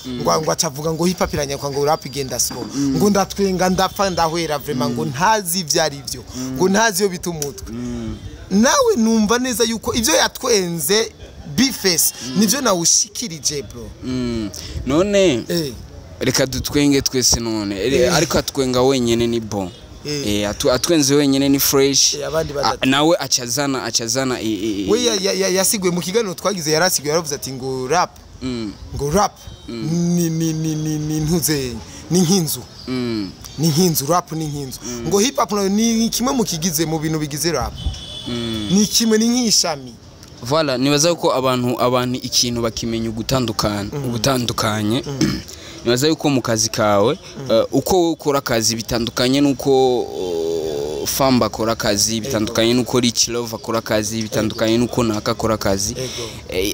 ngo acavuga ngo hip hop iranyakwa ngo rap igenda slow ngo ndatwenga ndapfa ndahwera vraiment ngo ntazi ivyari byo ngo ntazi yo bitumutwe nawe numva neza yuko ivyo yatwenze Bface nivyo nawushikirije bro none reka dutwenge twese none ariko atwenga wenyene ni bon atwenze wenyene ni fresh nawe acazana we yasigwe mu kiganiro twagize yarasigwe yaravuze ati ngo rap ni ntuze ni nkinzu ni nkinzu rap ni nkinzu ngo hip hop ni kimwe mu kigize mu bintu bigize rap ni kimwe ni nk'ishami voilà nibaza ko abantu ikintu bakimenya ubutandukanye nibaza yuko mu kazi kawe uko ukora akazi bitandukanye nuko Famba akora akazi bitandukanye nuko Rich Love akora akazi bitandukanye nuko Naka akora akazi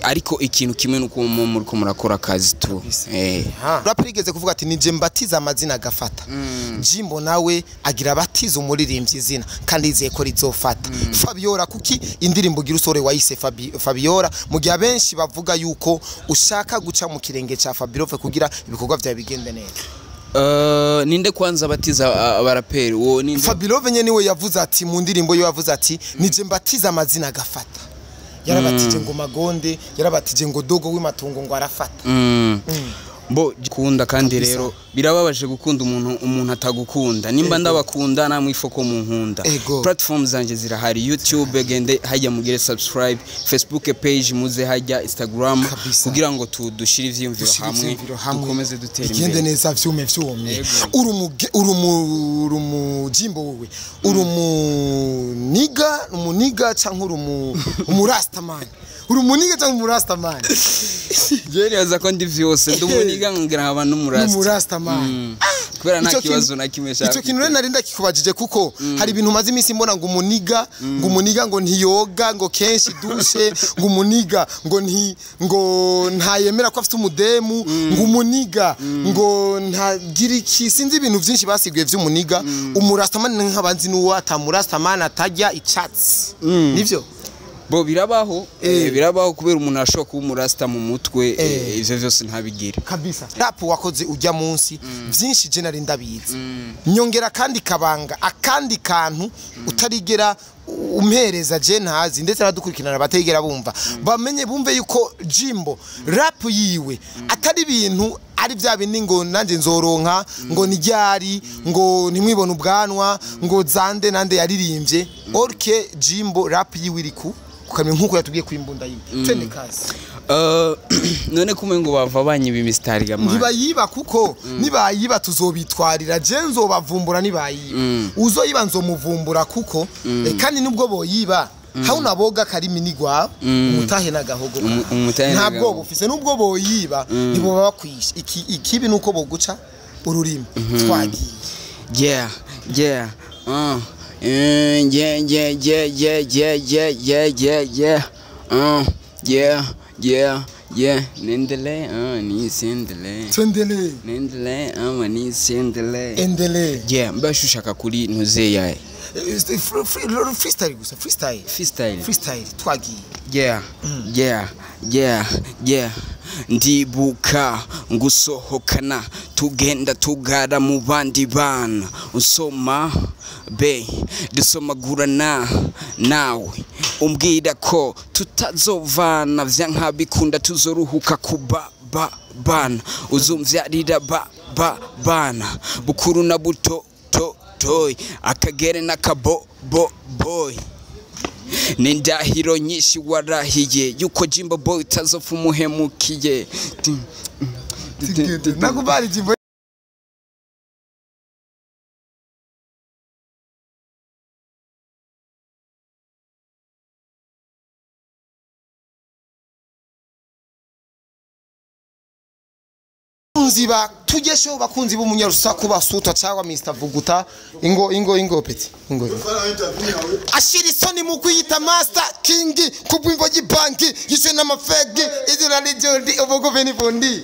ariko ikintu kimwe nuko muriko murakora akazi tu rapper igeze kuvuga ati nije mbatiza amazina agafata Jimbo nawe agira batiza umuririmbyi izina kandi izeye ko rizofata Fabiola kuki indirimbo gira usore wayise Fabiola mu gihe benshi bavuga yuko ushaka guca mu kirenge ca Fabiola kugira ibikorwa bya bigende neza ninde kwanza batiza abaraperi wo ninde Fabiola nyene niwe yavuze ati mu ndirimbo yo yavuze ati nije mbatiza amazina agafata yarabatije ngo Magonde yarabatije ngo Dogo w'imatungo ngo arafata bo gikunda kandi rero birababaje gukunda umuntu atagukunda nimba ndabakunda namwe ifoko mu nkunda platforms zanje zirahari YouTube gende hajya mugire subscribe Facebook page muze hajya Instagram kugira ngo tudushire ivyumviro hamwe dukomeze dutera imbere igende neza vyume urumujimbo wowe umuniga canke umurastaman urumuniga cyangwa umurastaman Jeri aza ko ndi vyose ndumunika ngira abantu umurastaman kubera nta kibazo nakimesha icyo kintu rero narinda kikubajije kuko hari ibintu maze iminsi mbona ngo umuniga ngo ntiyoga ngo kenshi dushe ngo umuniga ngo ntayemera ko afite umudemu ngo umuniga ngo ntagira iki sinzi ibintu byinshi basiguye vy'umuniga umurastaman nk'abanzi n'uwo atamurastaman atajya icatsi nivyo bo birabaho kubera umuntu ashobora kuba umurasta mu mutwe ivyo vyose ntabigire kabisa rap wakoze ujya munsi byinshi je nari ndabizi nyongera kandi kabanga akandi kantu utarigera umpereza je ntazi ndetse aradukurikirana bategera bumva bamenye bumve yuko Jimbo rap yiwe atari ibintu ari bya bindi ngo nanje nzoronka ngo nijyari ngo ntimwibone ubwanwa ngo zande nande yaririmbye orke Jimbo rap yiwe iriku kukamenya nkuko yatubwiye kwimbunda yiwe twende kazi none kumwe ngo bava banyiba mistari gamana nibayiba kuko nibayiba tuzobitwarira je nzobavumbura nibayiba uzoyiba nzomuvumbura kuko kandi nubwo boyiba hauna boga kari minigwa umutahe nagahogo ntabwo bufise nubwo boyiba nibo bakwisha ikibi nuko boguca ururimi twagiye yeah nendele ni sendele endele yeah mbashushaka kuri ntuze yae freestyle twagiye yeah ndibuka ngusohokana tugenda tugara mu bandi bana usoma be dusomagurana nawe umbwira ko tutazovana vyankabikunda tuzoruhuka bana uzumvyarira bana bukuru na buto toy akagere nakabo boy Nindahiro nyinshi warahiye yuko Jimbo boy tazofu muhemukiye nakubali Jimbo Nziba tugesho bakunzi b'umunyarusaku basuta cyangwa Mr Vuguta ingo peti ingo ashiri soni mu kwita Master King kubwimbo gibanki yishe n'amafegi izira lijodi obogo benifondi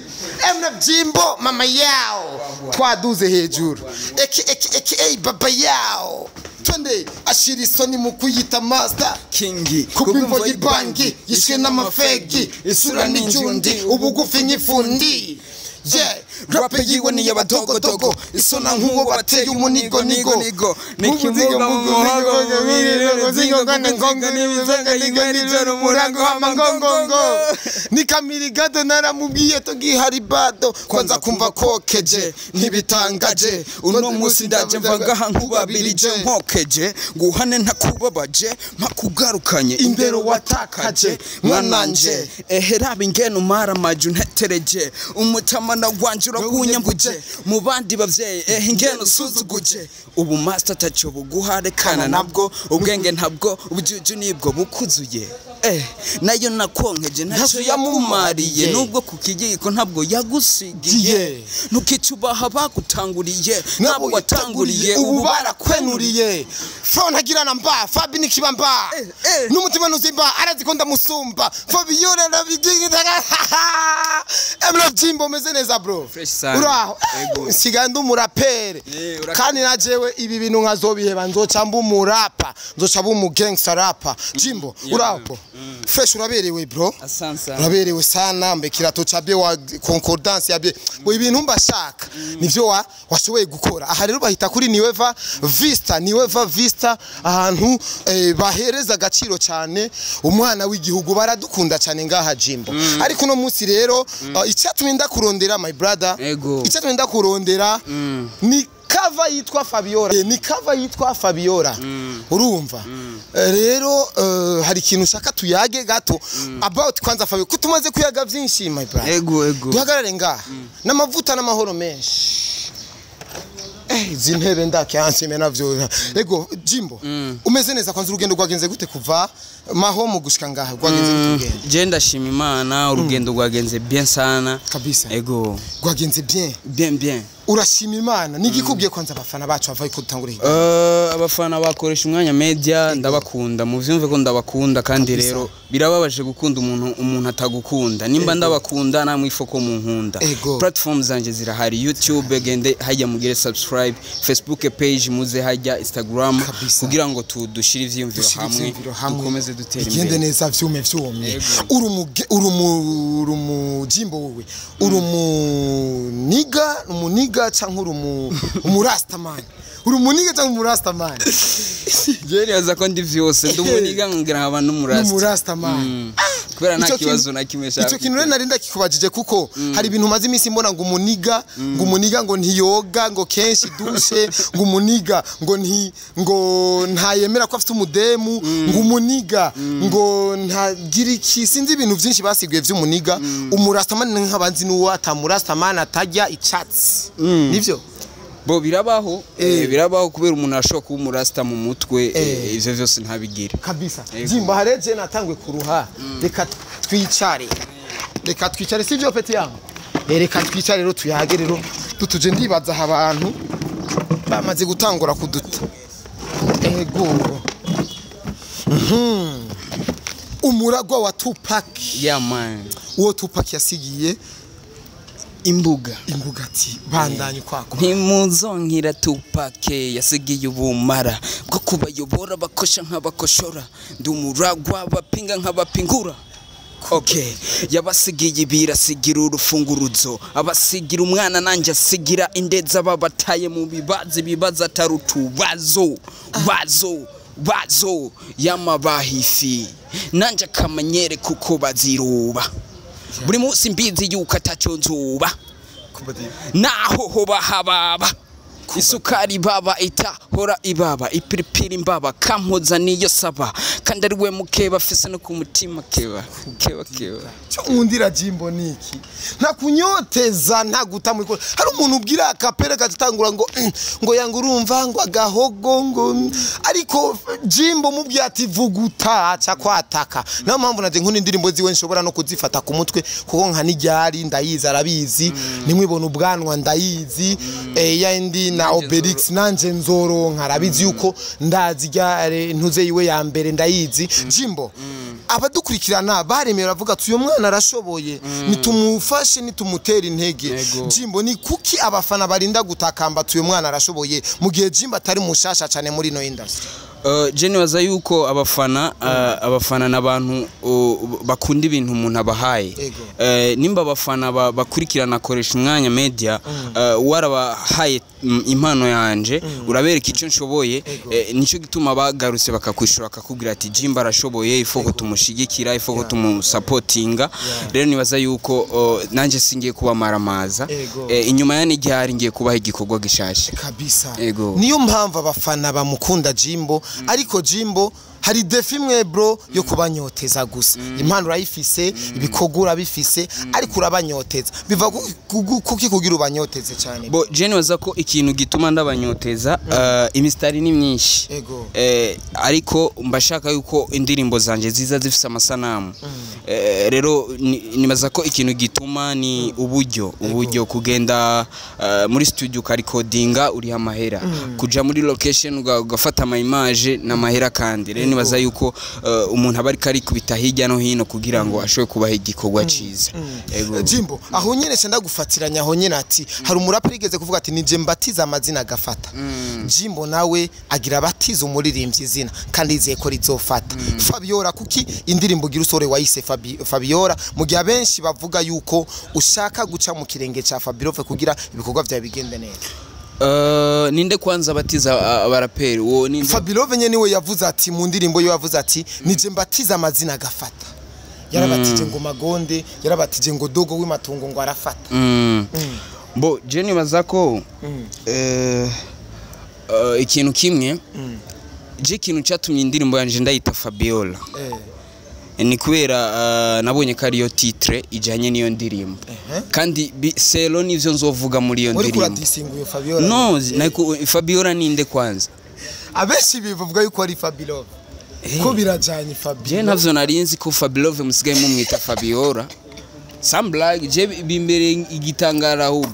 emna Jimbo mama yao twaduze hejuru aka baba yao twende ashiri soni mu kwita Master King kubwimbo gibanki yishe n'amafegi isura n'ijundi ubugufi n'ifundi rap yiwe ni yabadogodogo isona nkuwo bateye umunigo nigo nikivuga mu muhogo zingo ngane ngongo nibizanga ligani joro murango amangongongo nikamirigato naramubwiye to gihari bado kwanza kumva kokeje ntibitangaje uno musi ndaje mvaga hankubabirije nkokeje nguhane ntakubabaje makugarukanye imbero watakaje mwananje eherabe ingeno mara maju ntetereje umutamana wanje urakunyambuje mu bandi bavyeyi ingeno suzuguje ubu master tacho buguharekana nabwo ubwenge ntabwo ubujuju nibwo bukuzuye nayo nakonkeje ntacyo yakumariye nubwo kukigiko ntabwo yagusigiye ntukicubaha bagutanguriye ntabwo watanguriye ubu barakwenuriye fo ntagirana mba Fabi nikibamba n'umutima nuzimba arazikonda musumba Fabiola nabiginga emlo Jimbo meze neza bro uraho siganda umurapper kandi najewe ibi bintu nkazobiheba nzoca mba umurapa nzoca mba umugangster rapper Jimbo uraho fresh uraberewe bro uraberewe sana mbe kirato cabe wa concordance yabe ngo ibintu mbashaka nivyo washoboye gukora aha rero bahita kuri niweva vista ahantu bahereza agaciro cyane umwana w'igihugu baradukunda cyane ngaha Jimbo ariko no munsi rero icyatumye ndakurondera my brother icyatumye ndakurondera ni cover yitwa Fabiola ni cover yitwa Fabiola urumva rero hari ikintu shaka tuyage gato about kwanza Fabiola kutumaze kuyaga byinshi my brother duhagarare ngaha n'amavuta n'amahoro menshi zintebe ndakyanse navyo ego Jimbo umeze neza kwanza urugendo rwagenze gute kuva maho mu gushika ngaha rwagenze gute je ndashima Imana urugendo rwagenze bien sana kabisa ego rwagenze bien urashima Imana nigikubwiye kwanza abafana bacu bavaye kutangura abafana bakoresha umwanya media ndabakunda mu vyumve ko ndabakunda kandi rero birababaje gukunda umuntu atagukunda nimba ndabakunda namwe ifoko mu nkunda platforms zanje zirahari YouTube gende hajya mugire subscribe Facebook page muze hajya Instagram kugira ngo tudushire ivyumviro hamwe dukomeze dutera imbere igende neza vyume urumu Jimbo wowe umuniga cyangwa umurastaman urumuniga cyangwa umurastaman jeri aza ko ndi vyose ndumuniga ngira abantu umurastaman kubera nta kibazo nakimesha icyo kintu rero narinda kikubajije kuko hari ibintu maze iminsi mbona ngo umuniga ngo ntiyoga ngo kenshi dushe ngo umuniga ngo ntayemera ko afite umudemu ngo umuniga ngo ntagira iki sinzi ibintu byinshi basiguye vy'umuniga umurastaman nk'abanzi n'uwo atamurastaman atajya icatsi nivyo bo birabaho kubera umuntu ashobora kuba umurasta mu mutwe ivyo vyose ntabigire kabisa Jimbo hareje natangwe kuruha reka twicare sivyo peti yangu reka twicare rero tuyage rero tutuje ndibaza abantu bamaze gutangura kuduta ego umuragwa wa Tupac man uwo Tupac yasigiye imbuga ati bandanye kwako ntimuzonkira Tupac yasigiye ubumara bwo kubayobora bakosha nk'abakoshora ndumuragwa bapinga nk'abapingura yabasigiye birasigira urufunguruzo abasigira umwana nanje asigira indeza babataye mu bibaza atarutubazo bazo yamabahifi nanje akamanyere kuko baziruba buri munsi mbizi yuko ataco nzuba naho hoba hababa isukari baba itahora ibaba ipiripiri mbaba kampoza niyo saba kandi ari we mukeba afise no ku mutima keba cyo nkundira Jimbo niki nta kunyoteza nta gutamuriko hari umuntu ubwira akapere gatangura ngo yanga urumva ngo agahogo ngo ariko Jimbo mubwiye ati vuguta aca kwataka nayo mpamvu naje nkuni indirimbo ziwe nshobora no kuzifata ku mutwe kuko nka nijyari ndayiza arabizi nimwibona ubwanwa ndayizi yandi na Obelix nanje nzoro nkarabizi yuko ndazirya ntuze yiwe ya mbere ndayizi Jimbo abadukurikirana baremera bavuga ati uyo mwana arashoboye nitumufashe nitumutera intege Jimbo ni kuki abafana barinda gutakamba ati uyo mwana arashoboye mu gihe Jimbo atari mushasha cyane muri no industry Jeni waza yuko abafana n'abantu bakunda ibintu umuntu abahaye. Nimba abafana bakurikirana koresha umwanya media warabahaye impano yanje urabereka icyo nshoboye nico gituma bagarutse bakakwishura bakakubwira ati Jimba arashoboye ifoko tumushigikira ifoko tumusupportinga. Rero nibaza yuko nanje singiye kuba maramaza inyuma ya n'igihe ngiye kubaha igikorwa gishashe kabisa. Niyo mpamvu abafana bamukunda Jimbo, ariko Jimbo hari defi mwe bro yo kubanyoteza gusa. Impano urayifise, ibikogura bifise, ariko urabanyoteza. Biva kuki kugira ubanyoteze cyane? Bo Jeni waza ko ikintu gituma ndabanyoteza imistari ni myinshi. Ariko mbashaka yuko indirimbo zanje ziza zifise amasanamu. Rero nibaza ko ikintu gituma ni uburyo kugenda muri studio ka recordinga uri amahera, kuja muri location ugafata ama image na mahera kandi nibaza yuko umuntu abari kari kubita hirya no hino kugira ngo ashobe kubaha igikorwa ciza. Jimbo aho nyene se ndagufatiranya aho nyene ati hari umurapper igeze kuvuga ati nije mbatiza amazina agafata. Jimbo nawe agira batiza umuririmbyi izina kandi izeye ko rizofata. Fabiola kuki indirimbo gira usore wayise Fabiola mu gihe benshi bavuga yuko ushaka guca mu kirenge ca Fabiola kugira ibikorwa bya bigende neza? Ninde kwanza batiza abaraperi wo ninde? Fabiola nyene niwe yavuze ati mu ndirimbo yo yavuze ati nije mbatiza amazina agafata. Yarabatije ngo Magonde, yarabatije ngo Dogo w'imatungo ngo arafata. Bo Jeni bazako ikintu kimwe je ikintu cyatumye indirimbo yanje ndayita Fabiola ni kubera nabonye ko ariyo titre ijanye niyo ndirimbo kandi selo nivyo nzovuga muri iyo ndirimbo. Uri kuradisinguye Fabiola? No, nako Fabiola ninde kwanza? Abeshi bivuga yuko ari Fabiola. Ko birajanye Fabiola. Je navyo narinzi ko Fabiola musigaye mumwita Fabiola. Samblag je bimbere igitangara ahubwo.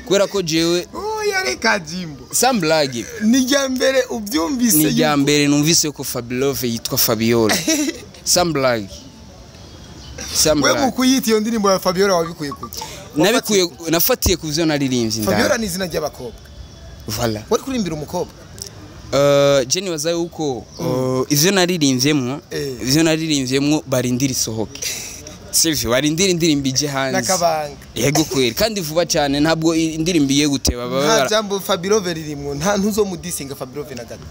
Kubera ko jewe yareka Jimbo. Samblag ni jambere ubyumvise yuko. Ni jambere numvise ko Fabiola yitwa Fabiola. Samblag. Wewe mukuyita iyo ndirimbo ya Fabiola wabikuye kuki? Nabikuye nafatiye kuvyo naririmbye ndani. Fabiola ni izina ry'abakobwa. Voilà. Wari kurimbira umukobwa? Jeni waza yuko ivyo naririmvyemwo barindira isohoke. Sivyo barindira indirimbo ije hanze. Nakabanga. Yego kweri kandi vuba cyane ntabwo indirimbo iye guteba baba. Nta jambo Fabiola ririmwo nta ntuzo mudisinga Fabiola na gato.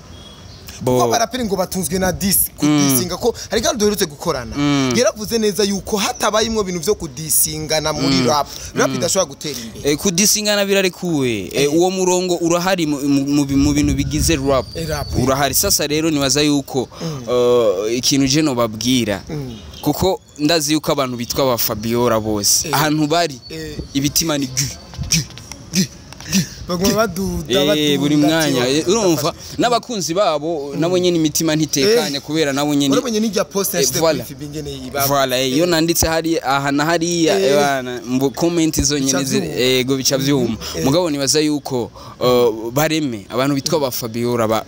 Ko baraperi ngo batunzwe na kudisinga ko hari kandi duherutse gukorana. Yaravuze neza yuko hatabayimwe ibintu byo kudisingana muri rap idashobora gutera imbere. Kudisingana birarekuwe. Uwo murongo urahari mu bintu bigize rap. Urahari sasa rero nibaza yuko ikintu je no babwira kuko ndazi yuko abantu bitwa ba Fabiola bose ahantu bari ibitima ni buri mwanya urumva n'abakunzi babo nabo nyene imitima ntitekanye kubera nabo nyene urabonye n'ijya post yashyize bingene voilà iyo nanditse hari aha na hariya bana mu comment zo nyene ego bica vyuma mugabo nibaza yuko bareme abantu bitwa ba Fabiola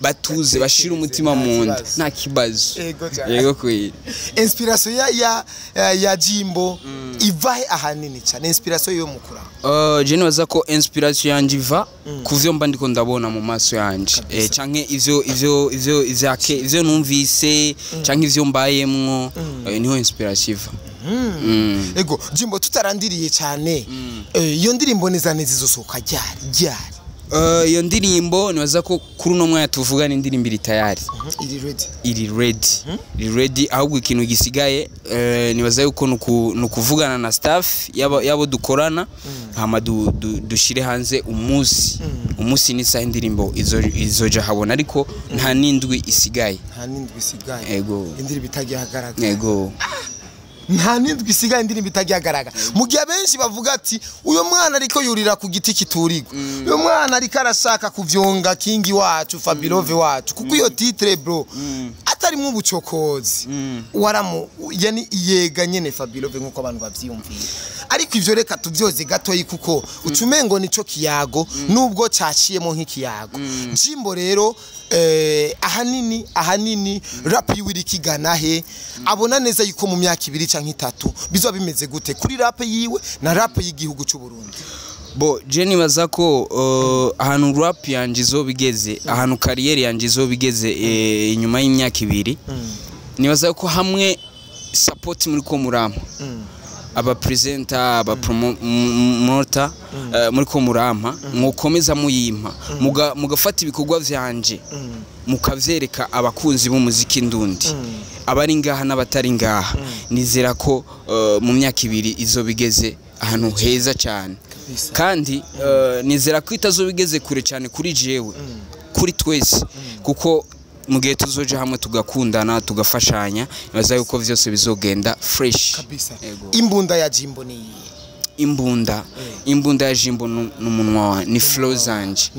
batuze bashira umutima mu nda nta kibazo ego kwiri. Inspiration ya Jimbo ivahe ahanini cyane inspiration yo mukura? Je nibaza ko inspiration yanje iva kuvyo mba ndiko ndabona mu maso yanje canke ivyo numvise canke ivyo mbayemwo niho inspiration iva. Ego Jimbo tutarandiriye cyane iyo ndirimbo nizane zizosoka ryari? Iyo ndirimbo nibaza ko kuri no mwanya tuvugana indirimbo iri tayari. Iri ready ahubwo ikintu gisigaye nibaza yuko nukuvugana na staff yabo dukorana hama dushire hanze umunsi ni saha indirimbo izoja habona ariko nta nindwi isigaye. Ego indirimbo itagihagaragara. Ego nta nindwi isigaye indirimbo itagihagaragara mu gihe benshi bavuga ati uyo mwana ariko yurira ku giti kiturigwa uyo mwana ariko arashaka kuvyonga kingi wacu Fabiola wacu kuko iyo titre bro atari mu bucokozi waramu yani yega nyene Fabiola nkuko abantu bavyumviye ariko ivyo reka tuvyoze gatoyi kuko ucumengo nico kiyago nubwo caciyemo nk'ikiyago Jimbo rero ahanini rap yiwiri kigana he abona neza yuko mu myaka 2 canke 3 bizoba bimeze gute kuri rap yiwe na rap y'igihugu cy'u Burundi bo Jenny bazako ahantu rap yanje izobigeze ahantu career yanje izobigeze inyuma y'imyaka 2 nibaza ko hamwe support muri ko murama aba presenter aba promoter muri ko murama mukomeza muyimpa mugafata ibikorwa vyanje mukavyereka abakunzi b'umuziki ndundi abari ngaha n'abatari ngaha nizera ko mu myaka 2 izobigeze ahantu heza cyane kandi nizera ko itazobigeze kure cyane kuri jewe kuri twese kuko mu gihe tuzoje hamwe tugakundana tugafashanya baza yuko vyose bizogenda fresh kabisa imbunda ya Jimbo ni imbunda ya Jimbo n'umunwa ni flow zanje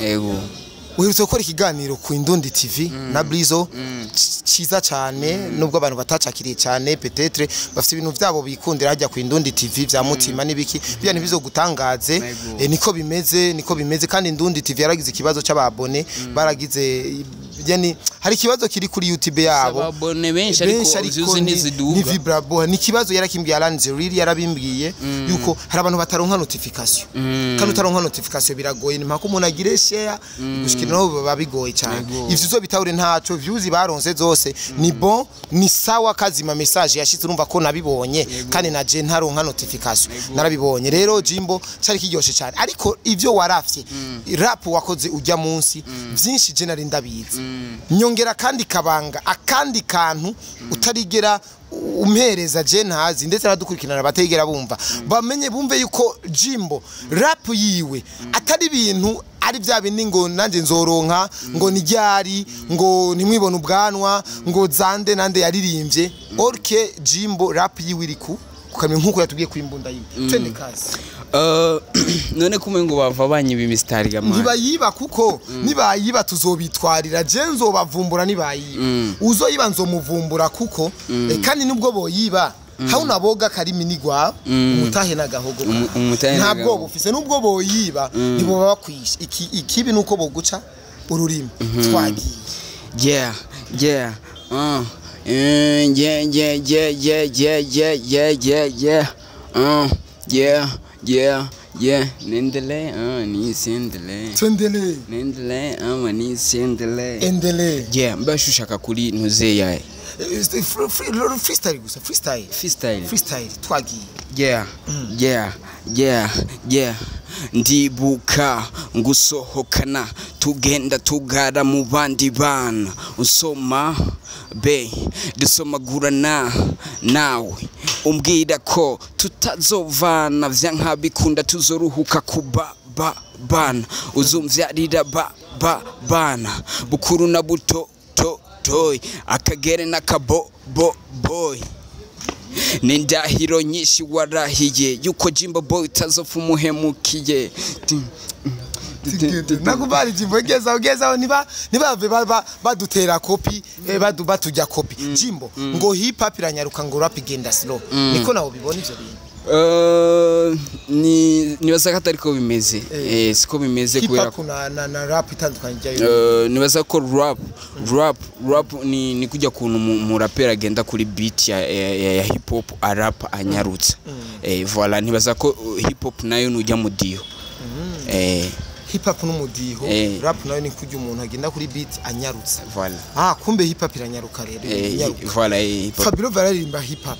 yego uherutse gukora ikiganiro ku Indundi TV na Blizo ciza cyane nubwo abantu batacakiriye cyane peut-être bafite ibintu byabo bikundira hajya ku Indundi TV vya mutima nibiki bya ntibizogutangaze niko bimeze kandi Indundi TV yaragize ikibazo cy'ababone baragize yani hari kibazo kiri kuri YouTube yabo ababone benshi ariko vyuzi ntiziduga ni vibrabo ni kibazo yarakimbwiye Alanze really yarabimbwiye yuko hari abantu bataronka notification kandi utaronka notification biragoye ni mpaka umuntu agire share gushikira no babigoye cyane ivyo zo bitahure ntaco views baronse zose ni bon ni sawa kazima message yashitse urumva ko nabibonye kandi na je ntaronka notification narabibonye rero Jimbo cyari kiryoshe cyane ariko ivyo warafye rap wakoze ujya munsi byinshi je nari ndabizi nyongera kandi kabanga akandi kantu utarigera umhereza je ntazi ndetse aradukurikirana bategera bumva bamenye bumve yuko Jimbo rap yiwe atari ibintu ari bya bindi ngo nanje nzoronka ngo niryari ngo nimwibona ubwanwa ngo zande nande yaririmbye orke Jimbo rap yiwe iriku kukamye nkuko yatubwiye ku imbunda yiwe twende kazi none kumwe ngo bava banyiba imistari gamana nibayiba kuko nibayiba tuzobitwarira je nzobavumbura nibayiba uzoyiba nzomuvumbura kuko kandi nubwo boyiba hauna boga karimi nigwa umutahe nagahogo ntabwo bufise nubwo boyiba nibo bakwisha ikibi nuko boguca ururimi twagiye yeah nendele ni sendele nendele ni sendele yeah mbashushaka kuri ntuze yae freestyle twagiye yeah ndibuka ngusohokana tugenda tugara mu bandi bana usoma be dusomagurana nawe umbwira ko tutazovana vyankabikunda tuzoruhuka kuba bana uzumvyarira bana bukuru na buto toy akagere nakabo boy nindahiro nyinshi warahiye yuko Jimbo boy tazofu umuhemukiye nakubali Jimbo ugeza niba badutera copy batujya copy Jimbo ngo hip hop iranyaruka ngo rap igenda slow niko nawo bibona ivyo bintu nibaza ko atariko bimeze siko bimeze kubera ko na rap itandukanye nibaza ko rap ni kujya kuntu mu rapper agenda kuri beat ya hip hop rap anyarutse voilà nibaza ko hip hop nayo nujya mu dio hip hop n'umudiho rap nayo ni kujya umuntu agenda kuri beat anyarutse voilà kumbe hip hop iranyaruka rero voilà Fabio bararimba hip hop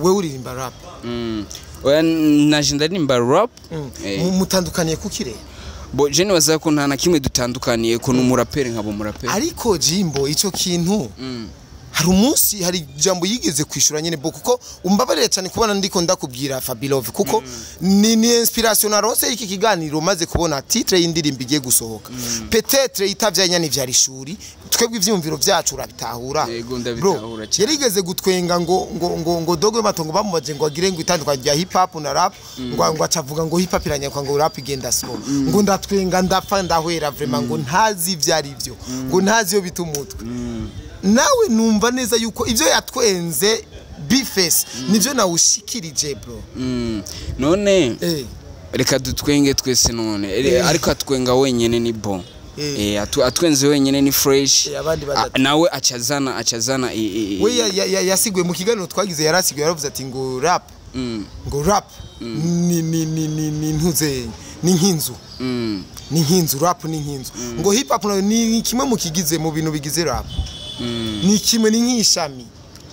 we uririmba rap oya naje ndarimba rap mutandukaniye kukire bo je nibaza ko nta na kimwe dutandukaniye ko n'umuraperi nkabo muraperi ariko Jimbo ico kintu hari umunsi hari jambo yigeze kwishura nyene bo kuko umbabarire cyane kubona ndiko ndakubwira Fabilove kuko ni inspiration narose iki kiganiro maze kubona titre y'indirimbo igiye gusohoka peut-être itavyanya ni vyari shuri twebwe ivyumviro vyacu urabitahura bro yarigeze gutwenga ngo dogwe matongo bamubaje ngo agire ngo itandukanye ya hip hop na rap ngo acavuga ngo hip hop iranyakwa ngo rap igenda slow ngo ndatwenga ndapfa ndahwera vraiment ngo ntazi vyari byo ngo ntazi yo bitumutwe nawe numva neza yuko ivyo yatwenze Bface nivyo nawushikirije bro. None reka dutwenge twese none ariko atwenga wenyene ni bon. Atwenze wenyene ni fresh. Nawe acazana we yasigwe mu kiganiro twagize yarasigwe yaravuze ati ngo rap ni ntuze ni nkinzu. Ni nkinzu rap ni nkinzu. Ngo hip hop ni kimwe mu kigize mu bintu bigize rap. Ni kimwe ni nk'ishami.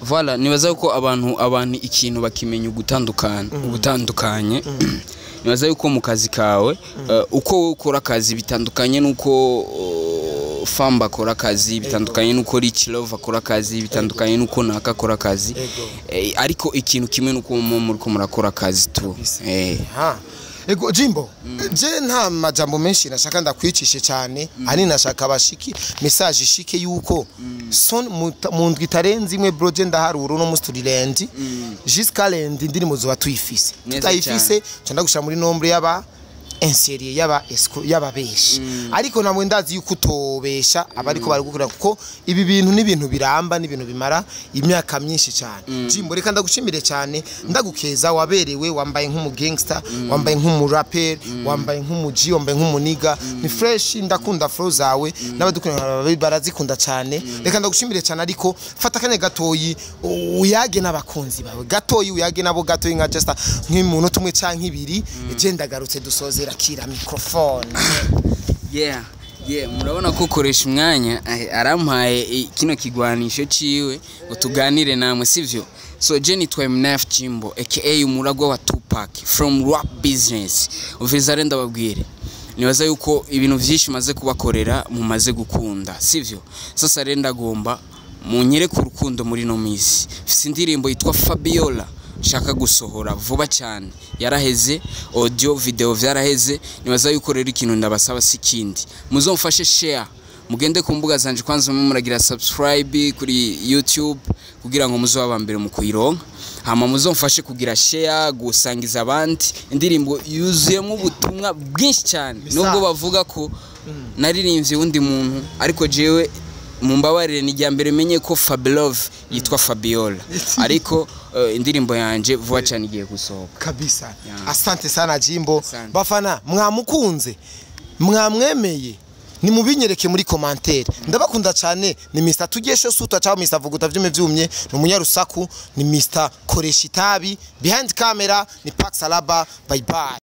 Voilà, nibaza yuko abantu ikintu bakimenya ubutandukanye. Nibaza yuko mu kazi kawe uko ukora akazi bitandukanye nuko Famba akora akazi bitandukanye nuko Rich Love akora akazi bitandukanye nuko Naka akora akazi ariko ikintu kimwe nuko muri murakora akazi tu. Ego Jimbo, je nta majambo menshi nashaka ndakwicishe cyane, ari nashaka bashiki message ishike yuko son mu ndwi tarenze imwe bro je ndaharura no musturiland jusqu'à lundi ndiri muzo batuyifise. Tutayifise cyanda gusha muri nombre yaba inserie yaba beshi. Ariko namwe ndazi yuko utobesha abariko bari gukora kuko ibi bintu ni ibintu biramba ni ibintu bimara imyaka myinshi cyane. Jimbo reka ndagushimire cyane ndagukeza waberewe wambaye nk'umu gangster wambaye nk'umu rapper wambaye nk'umuji wambaye nk'umuniga ni fresh ndakunda flow zawe n'abadukunda barazikunda cyane. Reka ndagushimire cyane ariko fata kane gatoyi uyage n'abakunzi bawe gatoyi uyage nabo gatoyi nka just nk'umuntu tumwe canke ibiri je ndagarutse dusoze kira microphone. Murabona ko koresha umwanya arampaye kino kigwanisho ciwe ngo tuganire namwe sivyo. So Jenny Twemnaf Jimbo aka umuragwa wa Tupac from rap business. Uvizare ndababwire nibaza yuko ibintu vyinshi maze kubakorera mumaze gukunda sivyo. Sasa renda gomba munyere ku rukundo muri no misi. Fise indirimbo yitwa Fabiola shaka gusohora vuba cyane yaraheze audio video vyaraheze. Nibaza yuko rero ikintu ndabasaba sikindi muzomfashe share mugende ku mbuga zanje kwanza muragira subscribe kuri YouTube kugira ngo muzoba mbere mu kuyironka hama muzomfashe kugira share gusangiza abandi indirimbo yuzuyemo ubutumwa bwinshi cyane nubwo bavuga ko naririmbye undi muntu ariko jewe mumbabarire ni rya mbere menye ko Fabilove yitwa Fabiola ariko indirimbo yanje vuba cyane igiye gusohoka kabisa. Asante sana Jimbo. Bafana mwamukunze mwamwemeye ni mubinyereke muri commentaire. Ndabakunda cyane ni Mr Tugesho Suta cyangwa Mr Vuguta vyume vyumye no munyarusaku ni Mr Koresha itabi behind camera ni Pax Salaba. Bye bye.